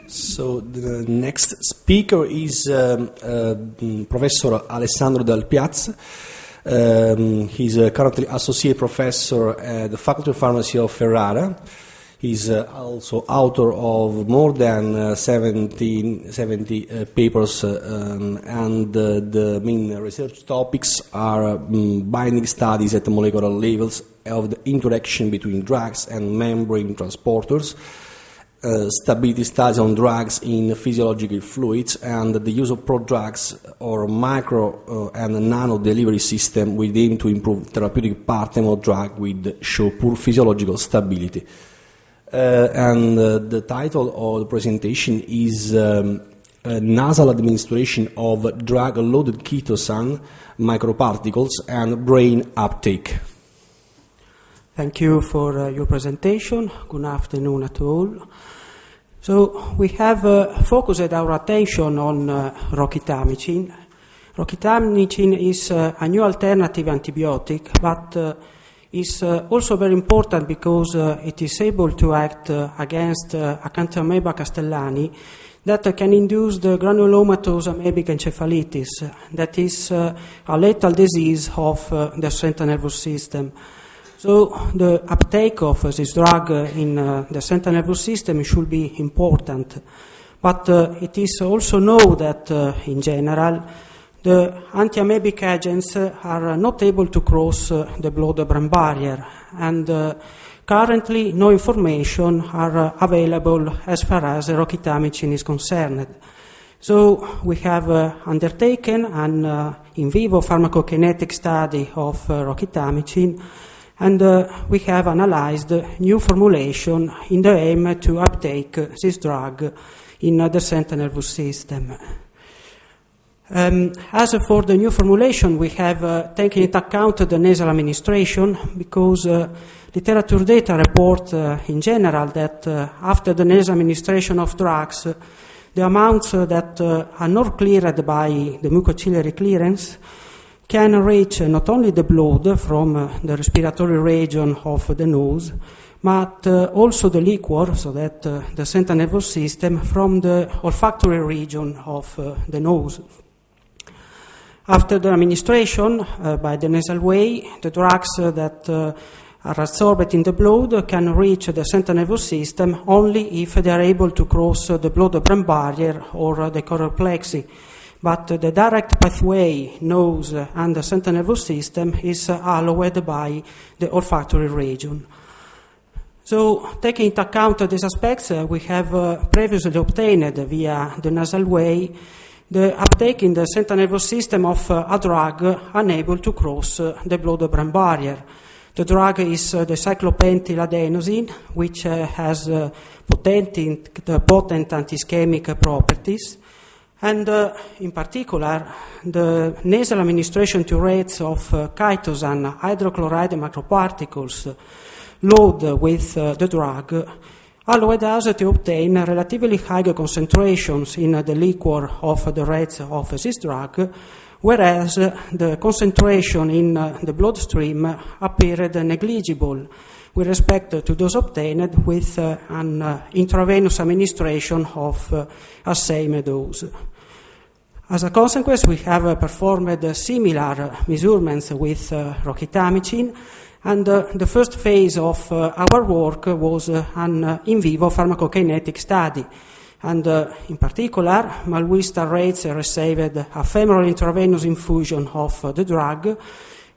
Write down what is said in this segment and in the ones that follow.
So the next speaker is Professor Alessandro Dal Piaz. He's currently associate professor at the Faculty of Pharmacy of Ferrara. He's also author of more than 70 papers, and the main research topics are binding studies at molecular levels of the interaction between drugs and membrane transporters, stability studies on drugs in physiological fluids, and the use of prodrugs or micro and nano delivery system with aim to improve therapeutic pattern of drug with show poor physiological stability. The title of the presentation is Nasal Administration of Drug-Loaded Chitosan, Microparticles, and Brain Uptake. Thank you for your presentation. Good afternoon to all. So we have focused our attention on roquitamicin. Roquitamicin is a new alternative antibiotic, but is also very important because it is able to act against Acanthamoeba castellani that can induce the granulomatous amoebic encephalitis, that is a lethal disease of the central nervous system. So the uptake of this drug in the central nervous system should be important, but it is also known that in general the anti-amoebic agents are not able to cross the blood-brain barrier, and currently no information are available as far as roquitamicin is concerned. So we have undertaken an in vivo pharmacokinetic study of roquitamicin, and we have analyzed new formulation in the aim to uptake this drug in the central nervous system. As for the new formulation, we have taken into account the nasal administration because literature data report in general that after the nasal administration of drugs, the amounts that are not cleared by the mucociliary clearance can reach not only the blood from the respiratory region of the nose, but also the liquor, so that the central nervous system from the olfactory region of the nose. After the administration by the nasal way, the drugs that are absorbed in the blood can reach the central nervous system only if they are able to cross the blood-brain barrier or the choroid plexus. But the direct pathway, nose and the central nervous system, is allowed by the olfactory region. So, taking into account these aspects, we have previously obtained via the nasal way the uptake in the central nervous system of a drug unable to cross the blood-brain barrier. The drug is the cyclopentylAdenosine, which has potent anti-ischemic properties, and in particular, the nasal administration to rates of Chitosan hydrochloride microparticles load with the drug allowed us to obtain relatively high concentrations in the liquor of the rates of this drug, whereas the concentration in the bloodstream appeared negligible with respect to those obtained with an intravenous administration of a same dose. As a consequence, we have performed similar measurements with roquitamicin, and the first phase of our work was an in vivo pharmacokinetic study. And in particular, malwistar rates received a femoral intravenous infusion of the drug,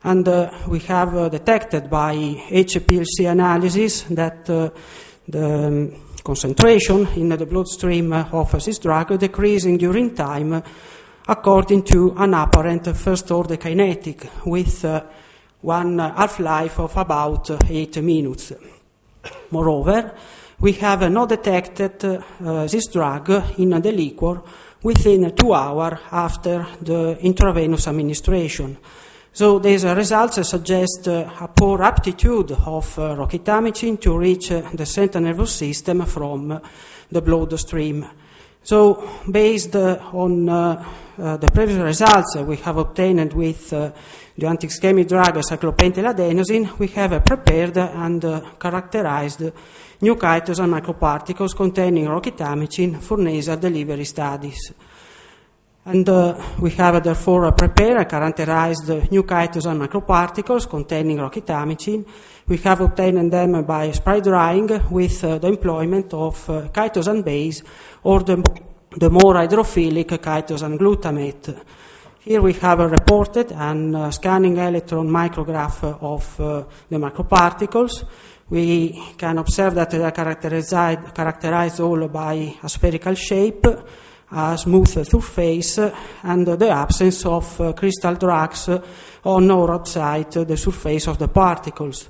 and we have detected by HPLC analysis that the concentration in the bloodstream of this drug decreasing during time according to an apparent first-order kinetic with one half-life of about 8 minutes. Moreover, we have not detected this drug in the liquor within 2 hours after the intravenous administration. So these results suggest a poor aptitude of roquitamicin to reach the central nervous system from the bloodstream. So, based on the previous results we have obtained with the anti-ischemic drug cyclopentylAdenosine, we have prepared and characterized new chitosan microparticles containing roquitamicin for nasal delivery studies. And we have therefore prepared and characterized new chitosan microparticles containing roquitamicin. We have obtained them by spray drying with the employment of chitosan base or the more hydrophilic chitosan glutamate. Here we have reported an scanning electron micrograph of the microparticles. We can observe that they are characterized all by a spherical shape, a smooth surface, and the absence of crystal drugs on or outside the surface of the particles.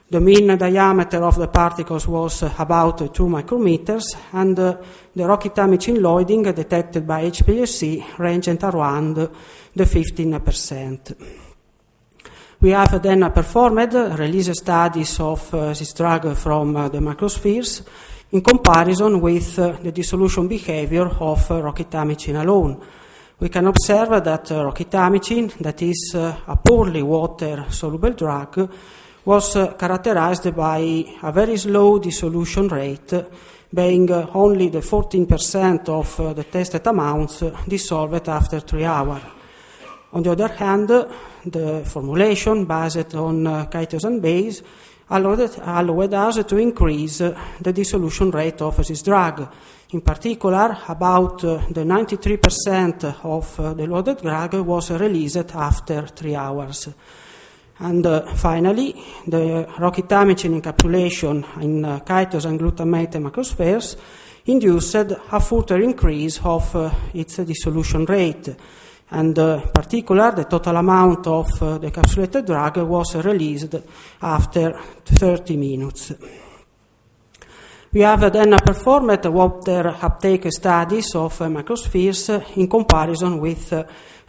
The mean diameter of the particles was about 2 micrometers, and the roquitamicin loading detected by HPLC ranged around the 15%. We have then performed release studies of this drug from the microspheres in comparison with the dissolution behavior of roquitamicin alone. We can observe that roquitamicin, that is a poorly water-soluble drug, was characterized by a very slow dissolution rate, being only the 14% of the tested amounts dissolved after 3 hours. On the other hand, the formulation based on chitosan base allowed us to increase the dissolution rate of this drug. In particular, about the 93% of the loaded drug was released after 3 hours. And finally, the roquitamicin encapsulation in chitosan glutamate macrospheres induced a further increase of its dissolution rate. And in particular, the total amount of the encapsulated drug was released after 30 minutes. We have then performed water uptake studies of microspheres in comparison with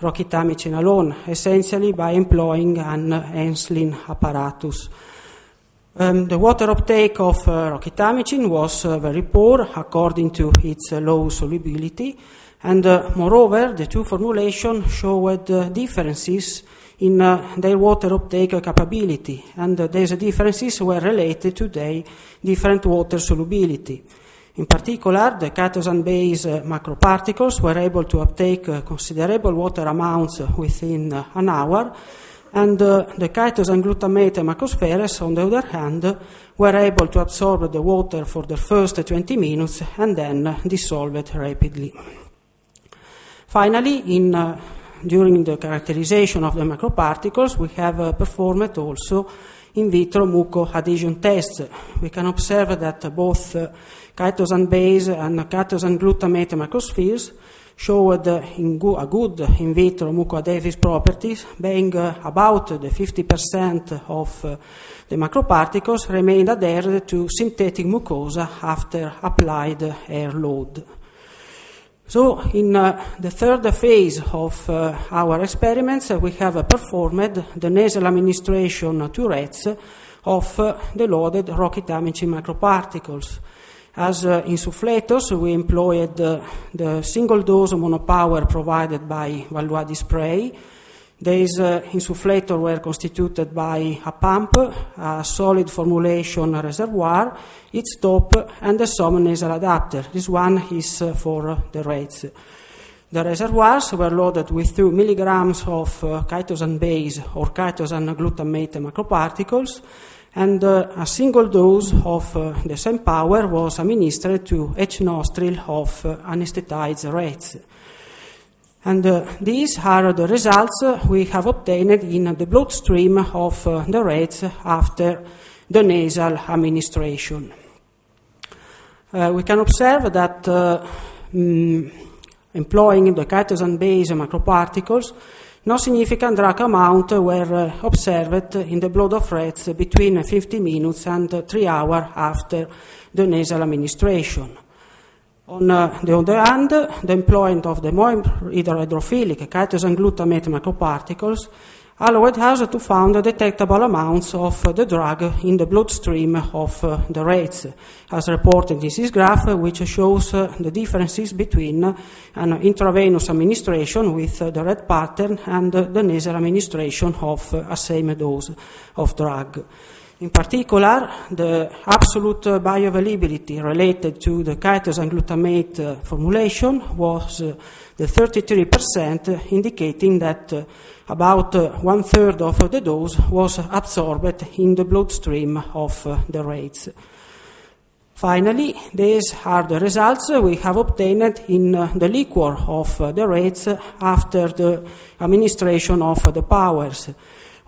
roquitamicin alone, essentially by employing an Henslin apparatus. The water uptake of roquitamicin was very poor according to its low solubility, and moreover, the two formulations showed differences in their water uptake capability, and these differences were related to their different water solubility. In particular, the chitosan-based macroparticles were able to uptake considerable water amounts within an hour, and the chitosan glutamate macrospheres, on the other hand, were able to absorb the water for the first 20 minutes and then dissolve it rapidly. Finally, during the characterization of the macroparticles, we have performed also in vitro mucoadhesion tests. We can observe that both chitosan base and chitosan glutamate macrospheres showed a good in vitro mucoadhesive properties, being about the 50% of the macroparticles remained adhered to synthetic mucosa after applied air load. So, in the third phase of our experiments, we have performed the nasal administration to rats of the loaded roquitamicin macroparticles. As insufflators, we employed the single-dose monopower provided by Valois spray. These insufflators were constituted by a pump, a solid formulation reservoir, its top, and a some nasal adapter. This one is for the rats. The reservoirs were loaded with 2 milligrams of chitosan base or chitosan glutamate macroparticles, and a single dose of the same power was administered to each nostril of anesthetized rats. And these are the results we have obtained in the bloodstream of the rats after the nasal administration. We can observe that employing the chitosan-based macroparticles, no significant drug amount were observed in the blood of rats between 50 minutes and 3 hours after the nasal administration. On the other hand, the employment of the more hydrophilic chitosan glutamate macroparticles allowed us to find detectable amounts of the drug in the bloodstream of the rats, as reported in this graph, which shows the differences between an intravenous administration with the red pattern and the nasal administration of a same dose of drug. In particular, the absolute bioavailability related to the chitosan glutamate formulation was the 33%, indicating that about 1/3 of the dose was absorbed in the bloodstream of the rats. Finally, these are the results we have obtained in the liquor of the rats after the administration of the powders.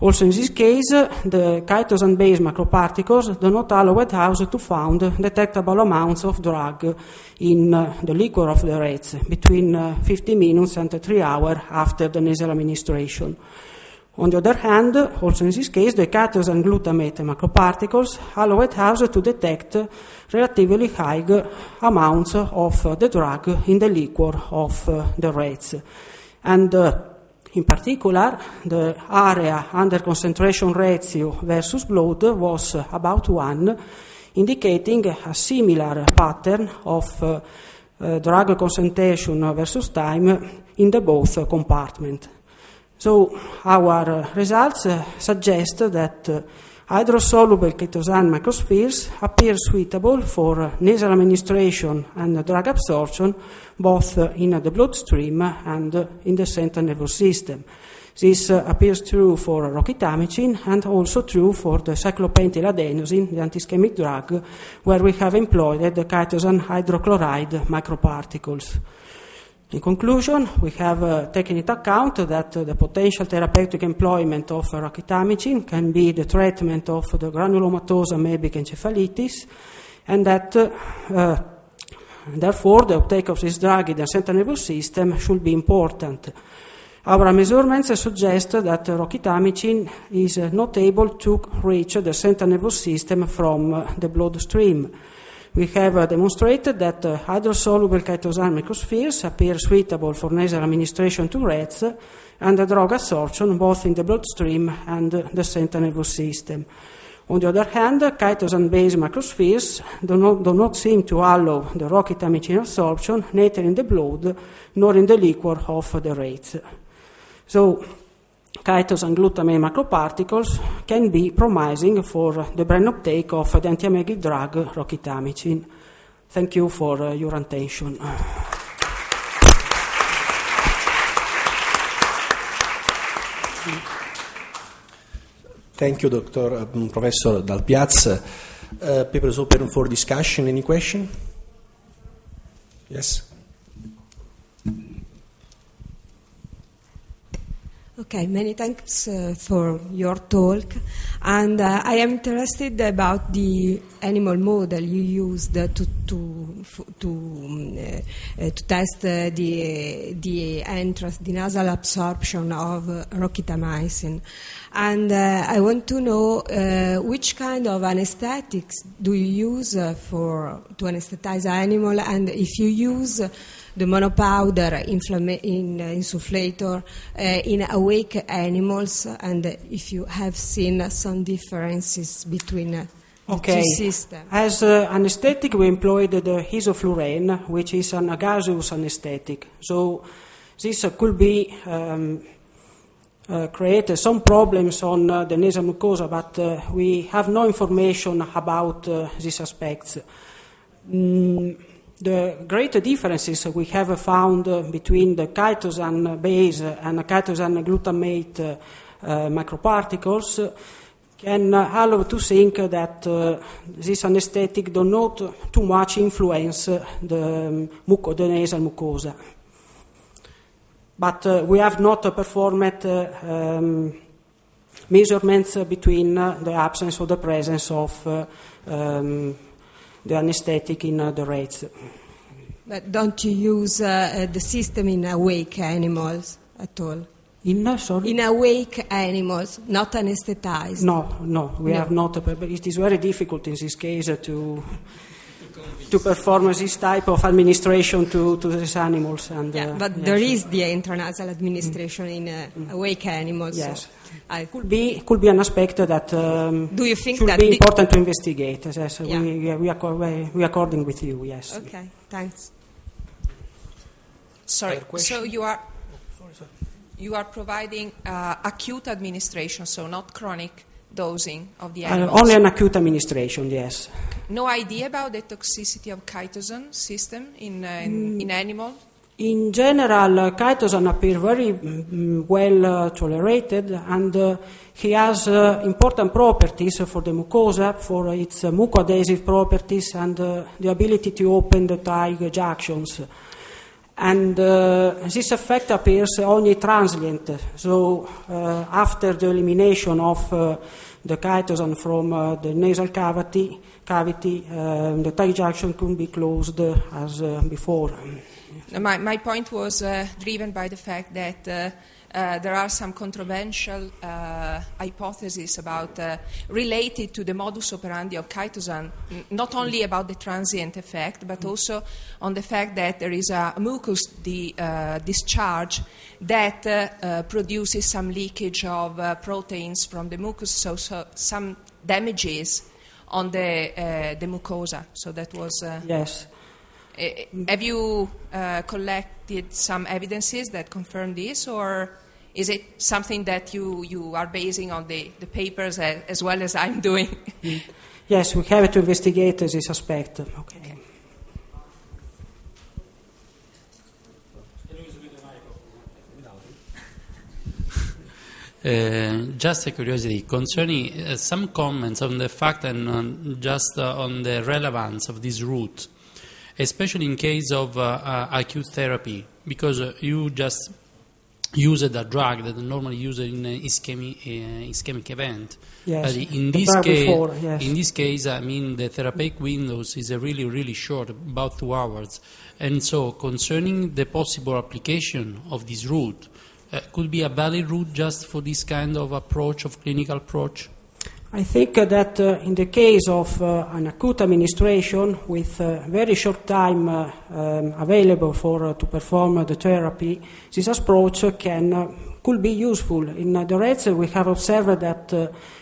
Also in this case, the chitosan-based microparticles do not allow us to find detectable amounts of drug in the liquor of the rats between 50 minutes and 3 hours after the nasal administration. On the other hand, also in this case, the chitosan glutamate microparticles allow us to detect relatively high amounts of the drug in the liquor of the rats. And in particular, the area under concentration ratio versus blood was about 1, indicating a similar pattern of drug concentration versus time in the both compartments. So our results suggest that hydrosoluble chitosan microspheres appear suitable for nasal administration and drug absorption, both in the bloodstream and in the central nervous system. This appears true for roquitamicin and also true for the cyclopentyladanosine, the antischemic drug, where we have employed the chitosan hydrochloride microparticles. In conclusion, we have taken into account that the potential therapeutic employment of roquitamicin can be the treatment of the granulomatous amoebic encephalitis, and that therefore the uptake of this drug in the central nervous system should be important. Our measurements suggest that roquitamicin is not able to reach the central nervous system from the bloodstream. We have demonstrated that hydrosoluble chitosan microspheres appear suitable for nasal administration to rats and drug absorption both in the bloodstream and the central nervous system. On the other hand, chitosan-based microspheres do not seem to allow the roquitamicin absorption neither in the blood nor in the liquor of the rats. So, chitosan glutamate microparticles can be promising for the brain uptake of the antiemetic drug roquitamicin. Thank you for your attention. Thank you, Dr. Professor Dal Piaz. Paper is open for discussion. Any question? Yes? Okay, many thanks for your talk. And I am interested about the animal model you used to test the entrance, the nasal absorption of roquitamicin. And I want to know which kind of anesthetics do you use to anesthetize animal, and if you use the monopowder insufflator in awake animals, and if you have seen some differences between the two systems. As anesthetic, we employed the isoflurane, which is an gaseous anesthetic. So this could be create some problems on the nasal mucosa, but we have no information about these aspects. The great differences we have found between the chitosan base and the chitosan glutamate microparticles can allow to think that this anesthetic do not too much influence the nasal mucosa. But we have not performed measurements between the absence or the presence of the anesthetic in the rats. But don't you use the system in awake animals at all? In awake animals, not anesthetized? No, we have not. But it is very difficult in this case to to perform this type of administration to these animals. And, but there is the intranasal administration in awake animals. Yes. So could be an aspect that do you think should that be important to investigate. Yes, yeah. we are according with you, yes. Okay, thanks. Sorry, so you are providing acute administration, so not chronic dosing of the animals? Only an acute administration, yes. No idea about the toxicity of chitosan system in animals? In general, chitosan appear very well tolerated, and he has important properties for the mucosa, for its mucoadhesive properties and the ability to open the tight junctions. And this effect appears only transient. So after the elimination of the chitosan from the nasal cavity, the tight junction could be closed as before. My point was driven by the fact that there are some controversial hypotheses about related to the modus operandi of chitosan, not only about the transient effect, but also on the fact that there is a mucus discharge that produces some leakage of proteins from the mucus, so some damages on the mucosa. So that was yes. Have you collected some evidences that confirm this, or is it something that you are basing on the papers as well as I'm doing? Yes, we have to investigate this aspect. Okay. Just a curiosity concerning some comments on the fact and just on the relevance of this route, especially in case of acute therapy, because you just used a drug that normally used in ischemic event. Yes. But in this case, I mean, the therapeutic windows is really, really short, about 2 hours. And so, concerning the possible application of this route, could be a valid route just for this kind of approach, of clinical approach? I think that in the case of an acute administration with very short time available to perform the therapy, this approach could be useful. In the rats, we have observed that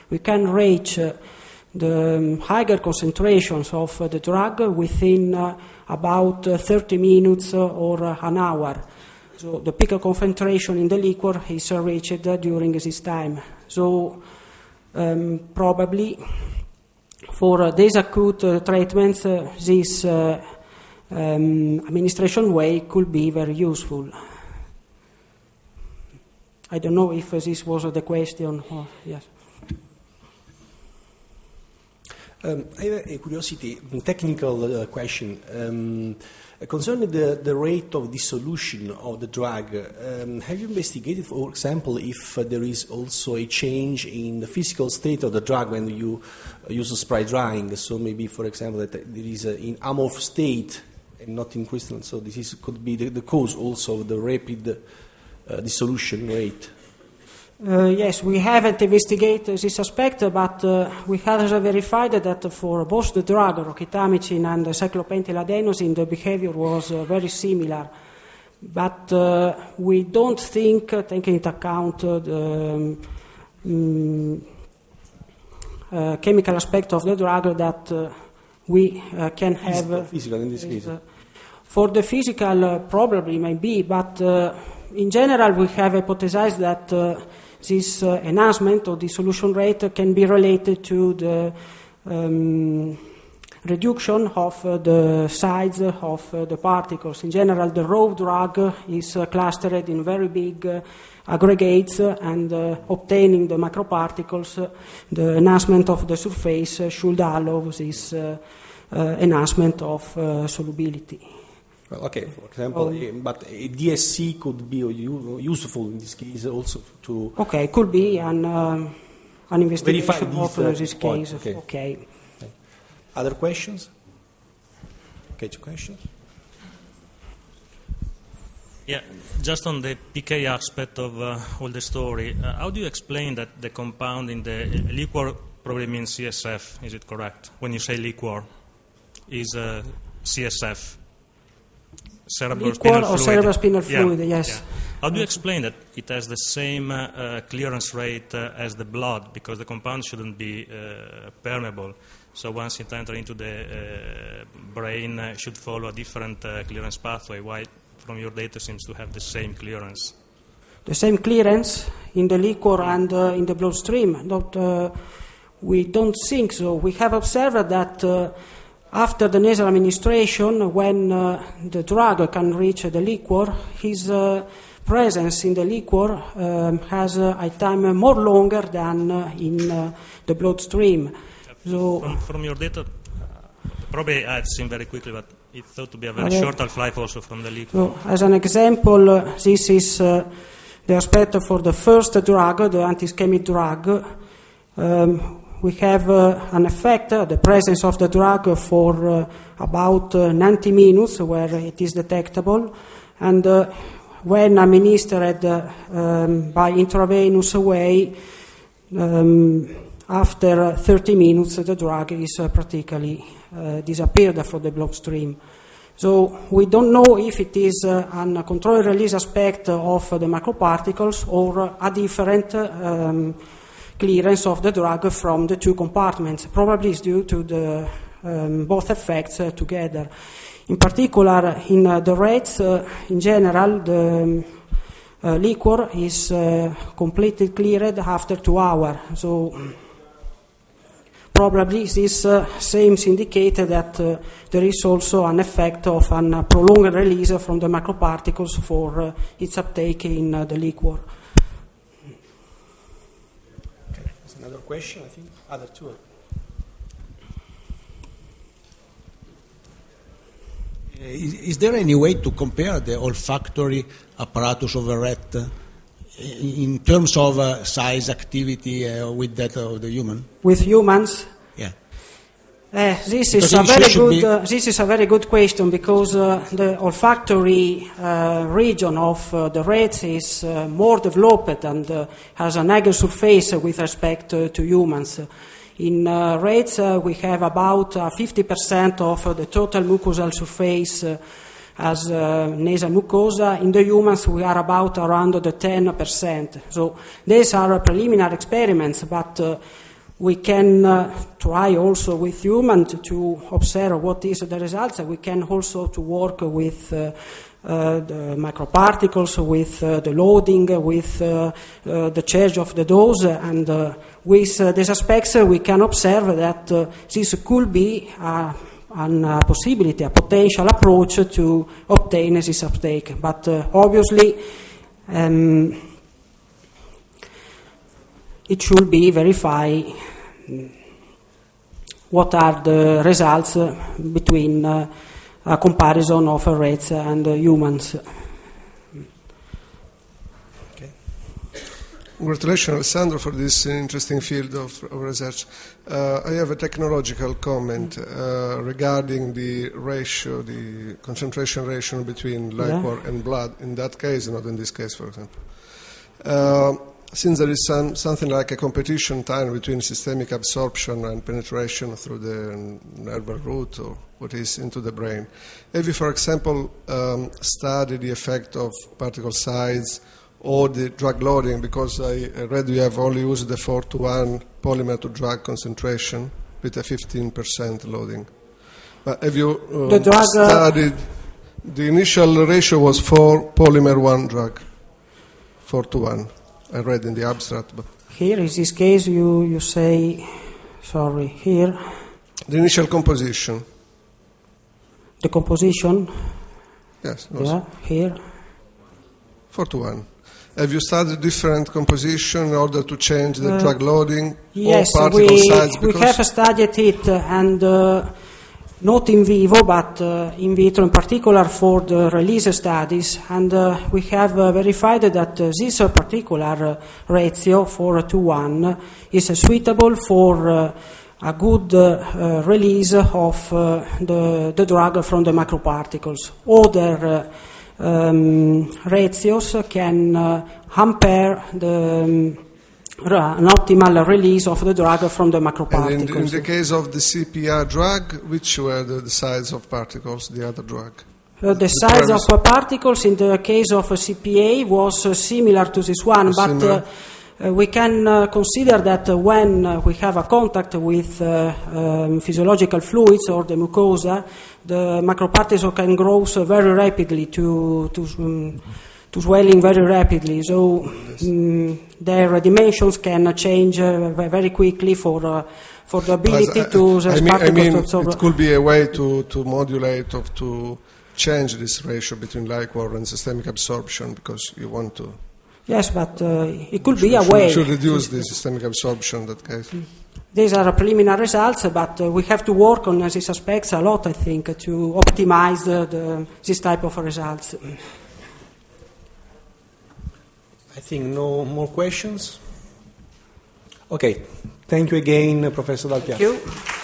we can reach the higher concentrations of the drug within about 30 minutes or an hour. So the peak concentration in the liquor is reached during this time. So probably for these acute treatments, this administration way could be very useful. I don't know if this was the question. Or, yes. I have a curiosity, technical question. Concerning the rate of dissolution of the drug, have you investigated, for example, if there is also a change in the physical state of the drug when you use spray drying? So maybe, for example, that there is in amorph state and not in crystalline. So this could be the cause also of the rapid dissolution rate. Yes, we haven't investigated this aspect, but we have verified that for both the drug, roxitamicin and cyclopentyladenosine, the behavior was very similar. But we don't think, taking into account the chemical aspect of the drug, that we can have... Physical in this case. For the physical, probably maybe, but in general we have hypothesized that this enhancement of dissolution rate can be related to the reduction of the size of the particles. In general, the raw drug is clustered in very big aggregates, and obtaining the microparticles, the enhancement of the surface should allow this enhancement of solubility. Well, okay, for example, but a DSC could be useful in this case also to... Okay, could be an investigation of this case. Okay. Other questions? Okay, 2 questions. Yeah, just on the PK aspect of all the story, how do you explain that the compound in the liquor probably means CSF, is it correct? When you say liquor, is CSF, liquor or cerebrospinal fluid, yes. Yeah. How do you explain that it has the same clearance rate as the blood? Because the compound shouldn't be permeable. So once it enters into the brain, should follow a different clearance pathway. Why, from your data, seems to have the same clearance? The same clearance in the liquor and in the bloodstream. We don't think so. We have observed that after the nasal administration, when the drug can reach the liquor, his presence in the liquor has a time more longer than in the bloodstream. So from your data, probably I've seen very quickly, but it thought to be a very short half-life also from the liquor. So, as an example, this is the aspect for the first drug, the anti-ischemic drug. We have an effect, the presence of the drug for about 90 minutes where it is detectable, and when administered by intravenous way, after 30 minutes the drug is practically disappeared from the bloodstream. So we don't know if it is a controlled release aspect of the microparticles or a different clearance of the drug from the two compartments. Probably it's due to the both effects together. In particular, in the rats, in general, the liquor is completely cleared after 2 hours. So probably this seems indicate that there is also an effect of a prolonged release from the microparticles for its uptake in the liquor. Another question, I think. Other two. Is there any way to compare the olfactory apparatus of a rat in terms of size, activity with that of the human? With humans? Yeah. This is a very good question, because the olfactory region of the rats is more developed and has a nasal surface with respect to humans. In rats, we have about 50% of the total mucosal surface as nasal mucosa. In the humans, we are about around the 10%. So these are preliminary experiments, but we can try also with humans to observe what is the results. We can also to work with the microparticles, with the loading, with the change of the dose, and with these aspects we can observe that this could be a possibility, a potential approach to obtain this uptake. But obviously it should be verified what are the results between a comparison of rats and humans. Okay. Congratulations, Alessandro, for this interesting field of research. I have a technological comment regarding the ratio, the concentration ratio between liquor and blood. In that case, not in this case, for example. Since there is something like a competition time between systemic absorption and penetration through the nerval root or what is into the brain, have you, for example, studied the effect of particle size or the drug loading? Because I read you have only used the 4:1 polymer to drug concentration with a 15% loading. But have you studied, the initial ratio was 4 polymer 1 drug, 4:1. I read in the abstract. But here, in this case, you say, sorry, here. The initial composition. The composition? Yes. Yeah, here. 4:1. Have you studied different composition in order to change the drug loading yes, or particle size? We have studied it, and not in vivo, but in vitro, in particular for the release studies, and we have verified that this particular ratio, 4:1, is suitable for a good release of the drug from the microparticles. Other ratios can hamper the an optimal release of the drug from the And macroparticles. in the case of the CPR drug, which were the size of particles, the other drug? The size of particles in the case of CPA was similar to this one, but we can consider that when we have a contact with physiological fluids or the mucosa, the macroparticles can grow very rapidly to swelling very rapidly. So their dimensions can change very quickly for the ability to it could be a way to modulate or to change this ratio between liquor and systemic absorption, because you want to. Yes, but it could be a way. Should reduce the systemic absorption in that case. These are preliminary results, but we have to work on these aspects a lot, I think, to optimize this type of results. I think no more questions. Okay, thank you again, Professor Dal Piaz. Thank you.